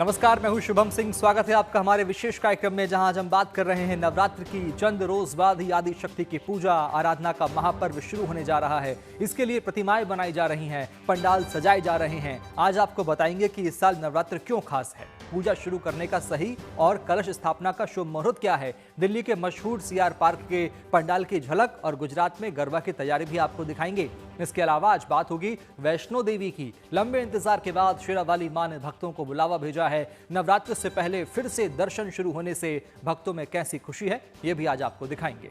नमस्कार, मैं हूं शुभम सिंह। स्वागत है आपका हमारे विशेष कार्यक्रम में, जहां आज हम बात कर रहे हैं नवरात्र की। चंद रोज बाद ही आदि शक्ति की पूजा आराधना का महापर्व शुरू होने जा रहा है। इसके लिए प्रतिमाएं बनाई जा रही हैं, पंडाल सजाए जा रहे हैं। आज आपको बताएंगे कि इस साल नवरात्र क्यों खास है, पूजा शुरू करने का सही और कलश स्थापना का शुभ मुहूर्त क्या है, दिल्ली के मशहूर सीआर पार्क के पंडाल की झलक और गुजरात में गरबा की तैयारी भी आपको दिखाएंगे। इसके अलावा आज बात होगी वैष्णो देवी की। लंबे इंतजार के बाद शेरावाली मां ने भक्तों को बुलावा भेजा है। नवरात्र से पहले फिर से दर्शन शुरू होने से भक्तों में कैसी खुशी है, यह भी आज आपको दिखाएंगे।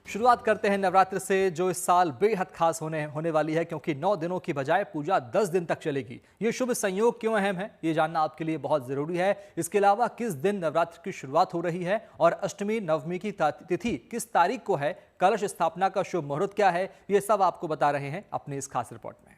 शुरुआत करते हैं नवरात्र से, जो इस साल बेहद खास होने वाली है, क्योंकि 9 दिनों की बजाय पूजा 10 दिन तक चलेगी। ये शुभ संयोग क्यों अहम है, ये जानना आपके लिए बहुत जरूरी है। इसके अलावा किस दिन नवरात्र की शुरुआत हो रही है और अष्टमी नवमी की तिथि किस तारीख को है, कलश स्थापना का शुभ मुहूर्त क्या है, ये सब आपको बता रहे हैं अपनी इस खास रिपोर्ट में।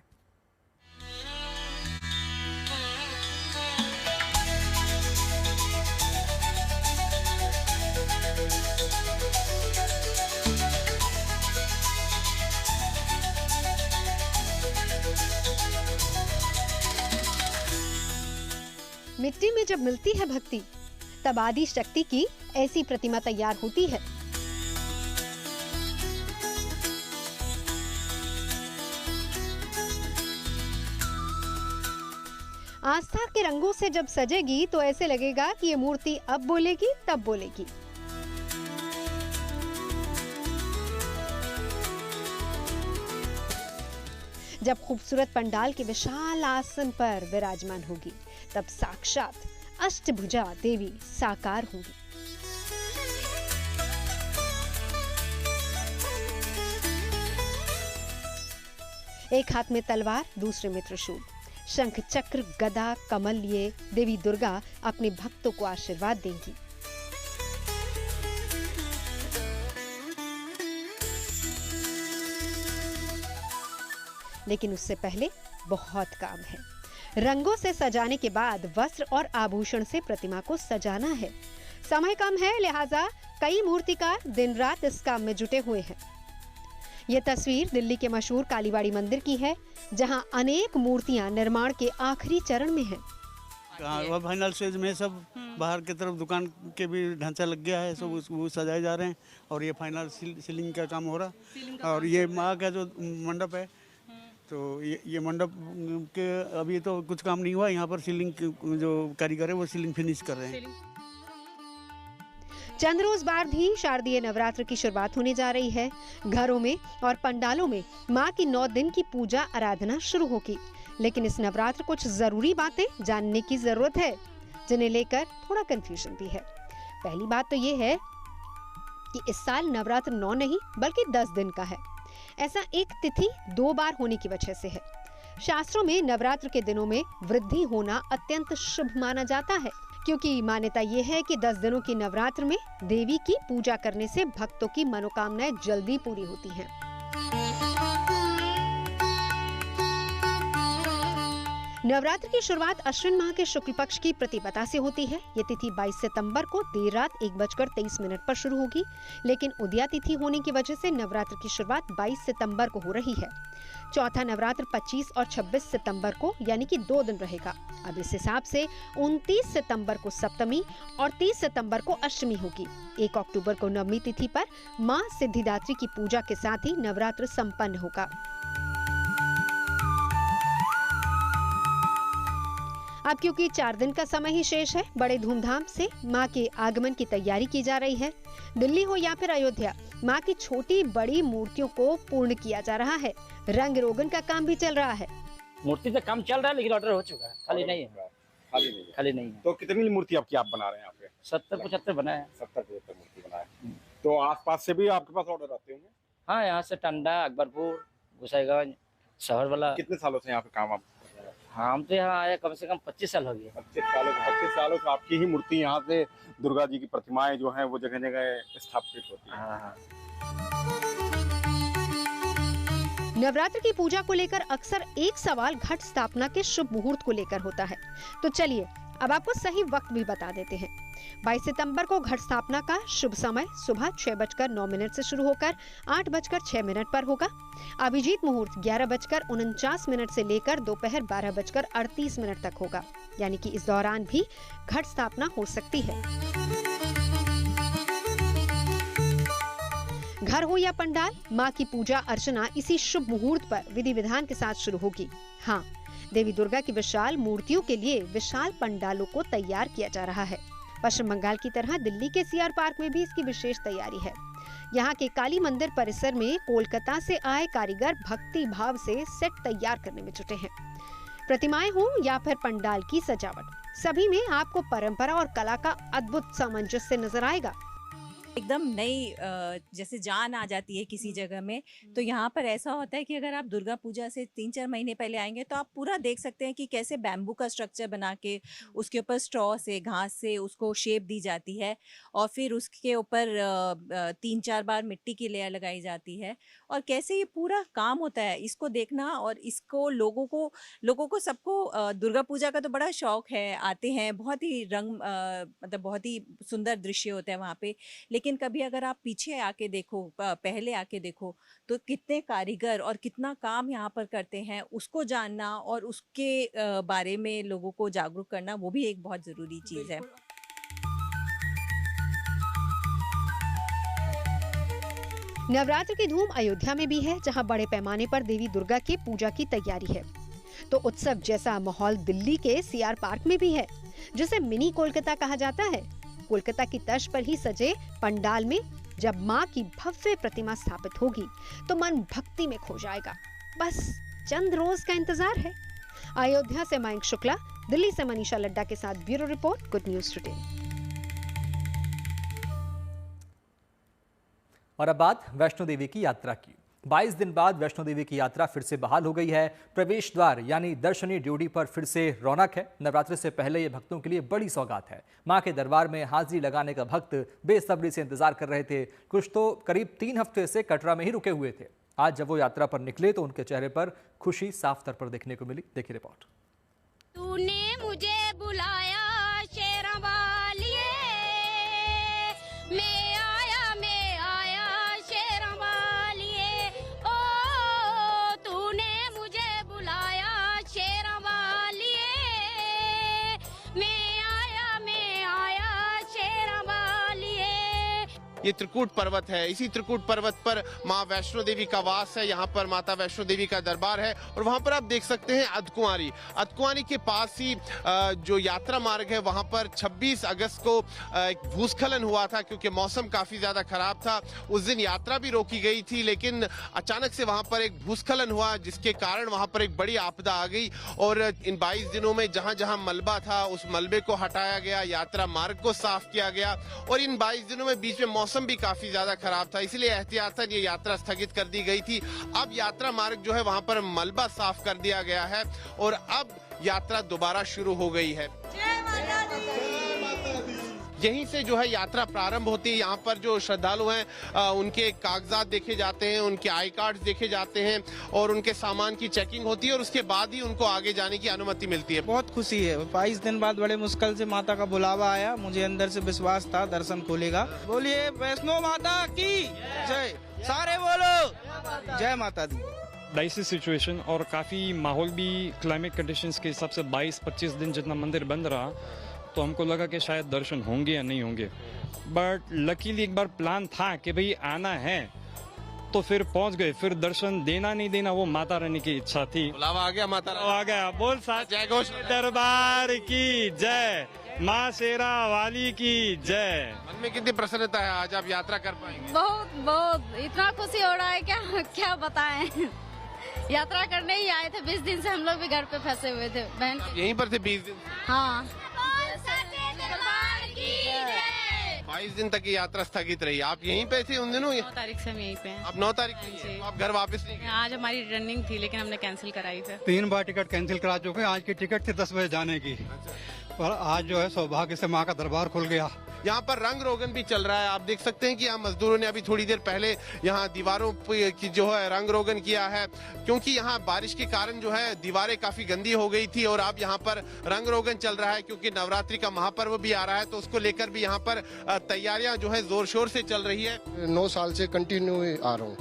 मिट्टी में जब मिलती है भक्ति, तब आदि शक्ति की ऐसी प्रतिमा तैयार होती है। आस्था के रंगों से जब सजेगी तो ऐसे लगेगा कि ये मूर्ति अब बोलेगी तब बोलेगी। जब खूबसूरत पंडाल के विशाल आसन पर विराजमान होगी, तब साक्षात अष्टभुजा देवी साकार होंगी। एक हाथ में तलवार, दूसरे में त्रिशूल, शंख चक्र गदा कमल लिए देवी दुर्गा अपने भक्तों को आशीर्वाद देंगी। लेकिन उससे पहले बहुत काम है। रंगों से सजाने के बाद वस्त्र और आभूषण से प्रतिमा को सजाना है। समय कम है, लिहाजा कई मूर्तिकार दिन रात इस काम में जुटे हुए हैं। ये तस्वीर दिल्ली के मशहूर कालीबाड़ी मंदिर की है, जहां अनेक मूर्तियां निर्माण के आखिरी चरण में हैं। फाइनल स्टेज में सब बाहर की तरफ दुकान के भी ढांचा लग गया है, सब वो सजाए जा रहे हैं और ये फाइनल सीलिंग का काम हो रहा। और ये माँ का जो मंडप है, तो ये मंडप के अभी तो कुछ काम नहीं हुआ। यहाँ पर सीलिंग जो कारीगर है वो सीलिंग फिनिश कर रहे हैं। चंद रोज बाद भी शारदीय नवरात्र की शुरुआत होने जा रही है। घरों में और पंडालों में माँ की 9 दिन की पूजा आराधना शुरू होगी। लेकिन इस नवरात्र कुछ जरूरी बातें जानने की जरूरत है, जिन्हें लेकर थोड़ा कंफ्यूजन भी है। पहली बात तो ये है कि इस साल नवरात्र 9 नहीं बल्कि 10 दिन का है। ऐसा एक तिथि 2 बार होने की वजह से है। शास्त्रों में नवरात्र के दिनों में वृद्धि होना अत्यंत शुभ माना जाता है, क्योंकि मान्यता ये है कि 10 दिनों की नवरात्र में देवी की पूजा करने से भक्तों की मनोकामनाएं जल्दी पूरी होती हैं। नवरात्र की शुरुआत अश्विन माह के शुक्ल पक्ष की प्रतिपदा से होती है। ये तिथि 22 सितंबर को देर रात 1:23 पर शुरू होगी, लेकिन उदया तिथि होने की वजह से नवरात्र की शुरुआत 22 सितंबर को हो रही है। चौथा नवरात्र 25 और 26 सितंबर को, यानी कि 2 दिन रहेगा। अब इस हिसाब से 29 सितंबर को सप्तमी और 30 सितंबर को अष्टमी होगी। 1 अक्टूबर को नवमी तिथि पर मां सिद्धिदात्री की पूजा के साथ ही नवरात्र संपन्न होगा। अब क्योंकि 4 दिन का समय ही शेष है, बड़े धूमधाम से मां के आगमन की तैयारी की जा रही है। दिल्ली हो या फिर अयोध्या, मां की छोटी बड़ी मूर्तियों को पूर्ण किया जा रहा है। रंग रोगन का काम भी चल रहा है। मूर्ति का काम चल रहा है, लेकिन ऑर्डर हो चुका है, खाली नहीं है। खाली नहीं है। तो कितनी मूर्ति आपकी आप बना रहे हैं यहाँ पे? 70-75 बनाए हैं। 70-75 मूर्ति बनाए। तो आसपास से भी आपके पास ऑर्डर आते होंगे? हाँ, यहाँ से टंडा, अकबरपुर, गोसाईगंज, शहर वाला। कितने सालों से यहाँ पे काम आप? हाँ, हम तो यहाँ आए कम से कम 25 साल हो गए। 25 सालों से आपकी ही मूर्ति यहाँ से, दुर्गा जी की प्रतिमाएं जो हैं वो जगह जगह स्थापित होती हैं। हाँ। नवरात्र की पूजा को लेकर अक्सर एक सवाल घट स्थापना के शुभ मुहूर्त को लेकर होता है। तो चलिए अब आपको सही वक्त भी बता देते हैं। 22 सितंबर को घट स्थापना का शुभ समय सुबह 6:09 से शुरू होकर 8:06 पर होगा। अभिजीत मुहूर्त 11:49 से लेकर दोपहर 12:38 तक होगा, यानी कि इस दौरान भी घट स्थापना हो सकती है। घर हो या पंडाल, मां की पूजा अर्चना इसी शुभ मुहूर्त पर विधि विधान के साथ शुरू होगी। हाँ, देवी दुर्गा की विशाल मूर्तियों के लिए विशाल पंडालों को तैयार किया जा रहा है। पश्चिम बंगाल की तरह दिल्ली के सीआर पार्क में भी इसकी विशेष तैयारी है। यहाँ के काली मंदिर परिसर में कोलकाता से आए कारीगर भक्ति भाव से सेट तैयार करने में जुटे हैं। प्रतिमाएं हो या फिर पंडाल की सजावट, सभी में आपको परंपरा और कला का अद्भुत सामंजस्य नजर आएगा। एकदम नई जैसे जान आ जाती है किसी जगह में। तो यहाँ पर ऐसा होता है कि अगर आप दुर्गा पूजा से 3-4 महीने पहले आएंगे तो आप पूरा देख सकते हैं कि कैसे बैम्बू का स्ट्रक्चर बना के उसके ऊपर स्ट्रॉ से, घास से उसको शेप दी जाती है और फिर उसके ऊपर 3-4 बार मिट्टी की लेयर लगाई जाती है और कैसे ये पूरा काम होता है, इसको देखना और इसको लोगों को सबको दुर्गा पूजा का तो बड़ा शौक है, आते हैं, बहुत ही मतलब बहुत ही सुंदर दृश्य होता है वहाँ पे। लेकिन कभी अगर आप पीछे आके देखो, पहले आके देखो तो कितने कारीगर और कितना काम यहाँ पर करते हैं, उसको जानना और उसके बारे में लोगों को जागरूक करना, वो भी एक बहुत जरूरी चीज है। नवरात्र की धूम अयोध्या में भी है, जहां बड़े पैमाने पर देवी दुर्गा की पूजा की तैयारी है। तो उत्सव जैसा माहौल दिल्ली के सीआर पार्क में भी है, जिसे मिनी कोलकाता कहा जाता है। कोलकाता की तर्ज पर ही सजे पंडाल में जब मां की भव्य प्रतिमा स्थापित होगी तो मन भक्ति में खो जाएगा। बस चंद रोज का इंतजार है। अयोध्या से मयंक शुक्ला, दिल्ली से मनीषा लड्डा के साथ bureau report, good news today. और अब बात वैष्णो देवी की यात्रा की। 22 दिन बाद वैष्णो देवी की यात्रा फिर से बहाल हो गई है। प्रवेश द्वार यानी दर्शनी ड्यूटी पर फिर से रौनक है। नवरात्रि से पहले ये भक्तों के लिए बड़ी सौगात है। मां के दरबार में हाजिरी लगाने का भक्त बेसब्री से इंतजार कर रहे थे। कुछ तो करीब 3 हफ्ते से कटरा में ही रुके हुए थे। आज जब वो यात्रा पर निकले तो उनके चेहरे पर खुशी साफ तौर पर देखने को मिली। देखिए रिपोर्ट। तूने मुझे बुलाया शेरों वालिए, मैं आया शेरों वालिए, ओ तूने मुझे बुलाया शेरों वालिए, मैं आया शेरों वालिए। ये त्रिकूट पर्वत है। इसी त्रिकूट पर्वत पर माँ वैष्णो देवी का वास है। यहाँ पर माता वैष्णो देवी का दरबार है और वहाँ पर आप देख सकते हैं अधकुंवारी के पास ही जो यात्रा मार्ग है वहाँ पर 26 अगस्त को एक भूस्खलन हुआ था, क्योंकि मौसम काफी ज्यादा खराब था। उस दिन यात्रा भी रोकी गई थी, लेकिन अचानक से वहाँ पर एक भूस्खलन हुआ, जिसके कारण वहाँ पर एक बड़ी आपदा आ गई और इन 22 दिनों में जहाँ जहाँ मलबा था उस मलबे को हटाया गया, यात्रा मार्ग को साफ किया गया और इन 22 दिनों में बीच में मौसम भी काफी ज्यादा खराब था, इसलिए एहतियातन ये यात्रा स्थगित कर दी गई थी। अब यात्रा मार्ग जो है वहां पर मलबा साफ कर दिया गया है और अब यात्रा दोबारा शुरू हो गई है। यहीं से जो है यात्रा प्रारंभ होती है। यहाँ पर जो श्रद्धालु हैं उनके कागजात देखे जाते हैं, उनके आई कार्ड देखे जाते हैं और उनके सामान की चेकिंग होती है और उसके बाद ही उनको आगे जाने की अनुमति मिलती है। बहुत खुशी है। 22 दिन बाद बड़े मुश्किल से माता का बुलावा आया। मुझे अंदर से विश्वास था दर्शन खोलेगा। बोलिए वैष्णो माता की जय। सारे बोलो जय माता दी। डाइसी सिचुएशन और काफ़ी माहौल भी क्लाइमेट कंडीशंस के हिसाब से 22-25 दिन जितना मंदिर बंद रहा तो हमको लगा कि शायद दर्शन होंगे या नहीं होंगे, बट लकीली एक बार प्लान था कि भाई आना है तो फिर पहुंच गए। फिर दर्शन देना नहीं देना वो माता रानी की इच्छा थी। बुलावा आ गया, माता आ गया। बोल साथ जय घोष। दरबार की जय, माँ शेरा वाली की जय। मन में कितनी प्रसन्नता है, आज आप यात्रा कर पाएंगे? बहुत इतना खुशी हो रहा है, क्या बताएं। यात्रा करने ही आए थे। 20 दिन से हम लोग भी घर पे फंसे हुए थे। बहन यहीं पर थे 20 दिन? हाँ। 22 दिन तक की यात्रा स्थगित रही। आप यहीं पे थे उन दिनों? 9 तारीख से हम यहीं पे हैं। आप 9 तारीख से आप घर वापस नहीं गए? आज हमारी रनिंग थी लेकिन हमने कैंसिल कराई थी। 3 बार टिकट कैंसिल करा चुके। आज की टिकट थी 10 बजे जाने की, पर आज जो है सौभाग्य से माँ का दरबार खुल गया यहाँ पर रंग रोगन भी चल रहा है। आप देख सकते हैं कि यहाँ मजदूरों ने अभी थोड़ी देर पहले यहाँ दीवारों की जो है रंग रोगन किया है, क्योंकि यहाँ बारिश के कारण जो है दीवारें काफी गंदी हो गई थी और अब यहाँ पर रंग रोगन चल रहा है, क्योंकि नवरात्रि का महापर्व भी आ रहा है, तो उसको लेकर भी यहाँ पर तैयारियां जो है जोर शोर से चल रही है। 9 साल से कंटिन्यू आ रहा हूँ।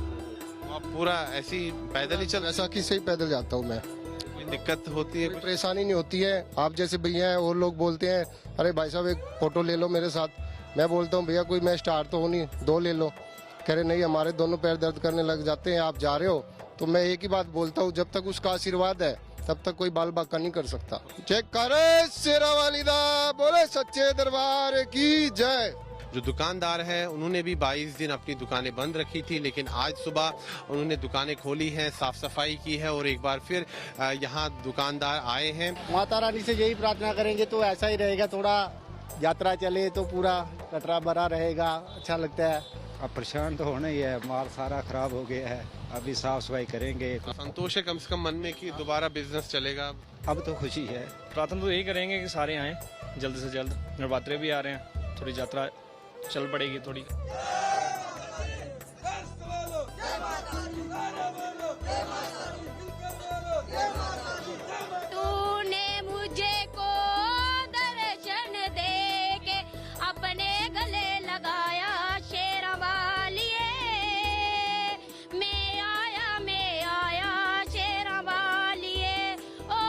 आप पूरा ऐसी पैदल ही चल? ऐसा किसे ही पैदल जाता हूँ मैं। कोई दिक्कत होती है? परेशानी नहीं होती है। आप जैसे भैया हैं और लोग बोलते हैं अरे भाई साहब एक फोटो ले लो मेरे साथ, मैं बोलता हूँ भैया कोई मैं स्टार तो हूँ नहीं, 2 ले लो। कह रहे नहीं हमारे दोनों पैर दर्द करने लग जाते हैं, आप जा रहे हो। तो मैं एक ही बात बोलता हूँ, जब तक उसका आशीर्वाद है तब तक कोई बाल बाका नहीं कर सकता। चेक करे शेरा वालिदा बोले सच्चे दरबार की जय। जो दुकानदार है उन्होंने भी 22 दिन अपनी दुकानें बंद रखी थी, लेकिन आज सुबह उन्होंने दुकानें खोली हैं, साफ सफाई की है और एक बार फिर यहाँ दुकानदार आए हैं। माता रानी से यही प्रार्थना करेंगे तो ऐसा ही रहेगा, थोड़ा यात्रा चले तो पूरा कटरा भरा रहेगा, अच्छा लगता है। अब परेशान तो होना ही है, माल सारा खराब हो गया है, अभी साफ सफाई करेंगे। संतोष है कम से कम मन में कि दोबारा बिजनेस चलेगा? अब तो खुशी है। प्रार्थना तो यही करेंगे कि सारे आए जल्द से जल्द, नवरात्रे भी आ रहे हैं, थोड़ी यात्रा चल पड़ेगी थोड़ी। तूने मुझे को दर्शन दे के अपने गले लगाया शेरा वालिए, मैं आया शेरा वालिए, ओ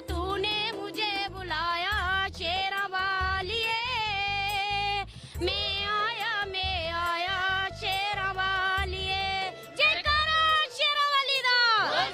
तूने मुझे बुलाया शेरा वालिए, मैं आया शेरा वालिए, जयकारा शेरा वाली दा,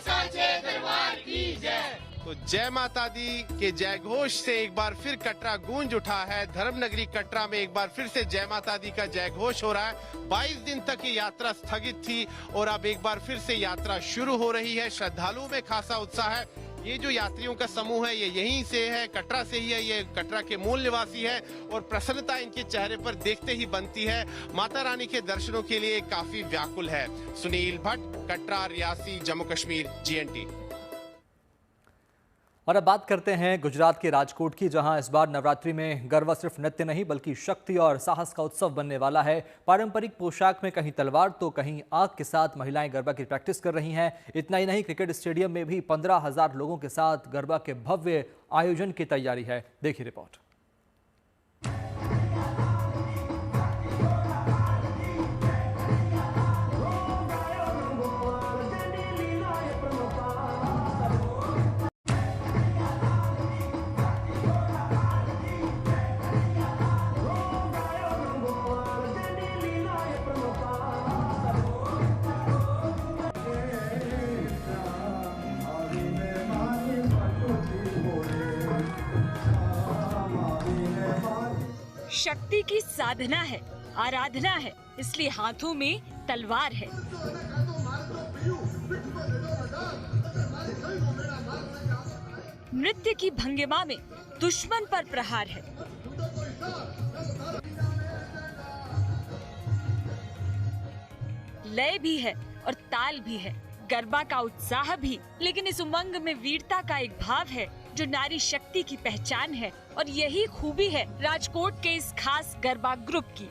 साचे दरबार की जय। तो जय माता दी के जय घोष से एक बार फिर कटरा गूंज उठा है। धर्मनगरी कटरा में एक बार फिर से जय माता दी का जय घोष हो रहा है। 22 दिन तक ये यात्रा स्थगित थी और अब एक बार फिर से यात्रा शुरू हो रही है। श्रद्धालुओं में खासा उत्साह है। ये जो यात्रियों का समूह है ये यहीं से है, कटरा से ही है, ये कटरा के मूल निवासी है और प्रसन्नता इनके चेहरे पर देखते ही बनती है। माता रानी के दर्शनों के लिए काफी व्याकुल है। सुनील भट्ट, कटरा, रियासी, जम्मू कश्मीर, GNT। और अब बात करते हैं गुजरात के राजकोट की, जहां इस बार नवरात्रि में गरबा सिर्फ नृत्य नहीं बल्कि शक्ति और साहस का उत्सव बनने वाला है। पारंपरिक पोशाक में कहीं तलवार तो कहीं आग के साथ महिलाएं गरबा की प्रैक्टिस कर रही हैं। इतना ही नहीं, क्रिकेट स्टेडियम में भी 15,000 लोगों के साथ गरबा के भव्य आयोजन की तैयारी है। देखिए रिपोर्ट। शक्ति की साधना है, आराधना है, इसलिए हाथों में तलवार है। नृत्य की भंगिमा में दुश्मन पर प्रहार है। लय भी है और ताल भी है, गरबा का उत्साह भी, लेकिन इस उमंग में वीरता का एक भाव है जो नारी शक्ति की पहचान है और यही खूबी है राजकोट के इस खास गरबा ग्रुप की।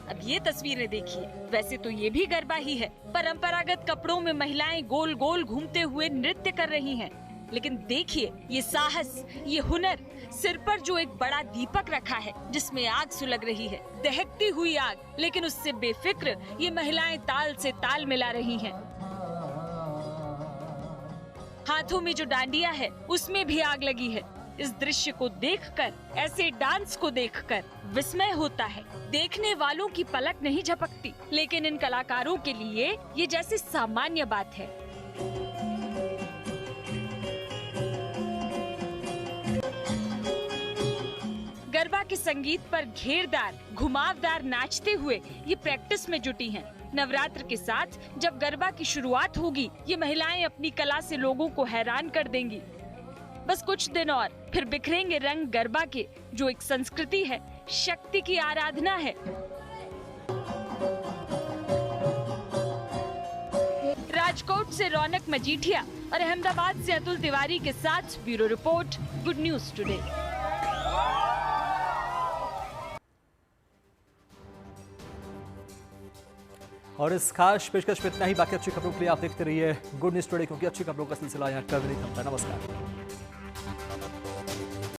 अब ये तस्वीरें देखिए, वैसे तो ये भी गरबा ही है। परंपरागत कपड़ों में महिलाएं गोल गोल घूमते हुए नृत्य कर रही हैं। लेकिन देखिए ये साहस, ये हुनर, सिर पर जो एक बड़ा दीपक रखा है जिसमें आग सुलग रही है, दहकती हुई आग, लेकिन उससे बेफिक्र ये महिलाएं ताल से ताल मिला रही हैं। हाथों में जो डांडिया है उसमें भी आग लगी है। इस दृश्य को देखकर, ऐसे डांस को देखकर विस्मय होता है। देखने वालों की पलक नहीं झपकती, लेकिन इन कलाकारों के लिए ये जैसे सामान्य बात है। गरबा के संगीत पर घेरदार, घुमावदार नाचते हुए ये प्रैक्टिस में जुटी हैं। नवरात्र के साथ जब गरबा की शुरुआत होगी, ये महिलाएं अपनी कला से लोगों को हैरान कर देंगी। बस कुछ दिन और फिर बिखरेंगे रंग गरबा के, जो एक संस्कृति है, शक्ति की आराधना है। राजकोट से रौनक मजीठिया और अहमदाबाद से अतुल तिवारी के साथ bureau report, good news today. और इस खास पेशकश में इतना ही। बाकी अच्छी खबरों के लिए आप देखते रहिए गुड न्यूज टुडे, क्योंकि अच्छी खबरों का सिलसिला यहाँ कभी नहीं थमता। नमस्कार।